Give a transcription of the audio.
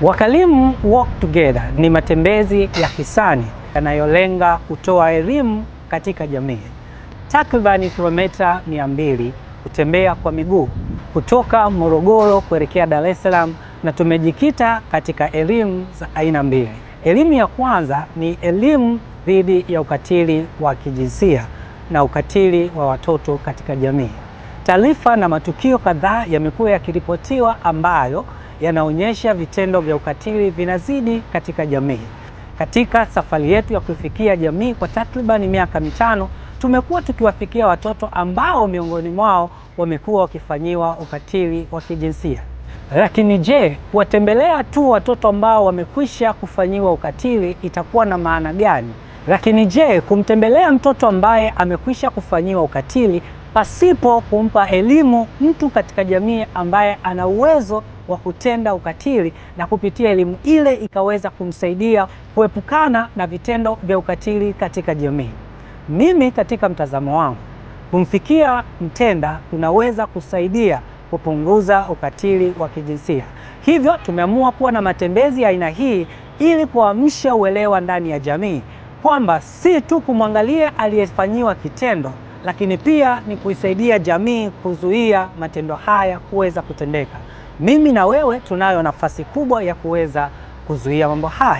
Wakalimu Walk Together ni matembezi ya hisani yanayolenga kutoa elimu katika jamii. Takribani kilomita 200 kutembea kwa miguu kutoka Morogoro kuelekea Dar es Salaam, na tumejikita katika elimu za aina mbili. Elimu ya kwanza ni elimu dhidi ya ukatili wa kijinsia na ukatili wa watoto katika jamii. Taarifa na matukio kadhaa yamekuwa yakiripotiwa ambayo yanaonyesha vitendo vya ukatili vinazidi katika jamii. Katika safari yetu ya kufikia jamii kwa takriban miaka 5, tumekuwa tukiwafikia watoto ambao miongoni mwao wamekuwa wakifanyiwa ukatili wa kijinsia. Lakini je, kuwatembelea tu watoto ambao wamekwisha kufanyiwa ukatili itakuwa na maana gani? Lakini je, kumtembelea mtoto ambaye amekwisha kufanyiwa ukatili pasipo kumpa elimu mtu katika jamii ambaye ana uwezo wa kutenda ukatili, na kupitia elimu ile ikaweza kumsaidia kuepukana na vitendo vya ukatili katika jamii? Mimi katika mtazamo wangu, kumfikia mtenda tunaweza kusaidia kupunguza ukatili wa kijinsia. Hivyo tumeamua kuwa na matembezi ya aina hii ili kuamsha uelewa ndani ya jamii kwamba si tu kumwangalia aliyefanyiwa kitendo, lakini pia ni kuisaidia jamii kuzuia matendo haya kuweza kutendeka. Mimi na wewe tunayo nafasi kubwa ya kuweza kuzuia mambo haya.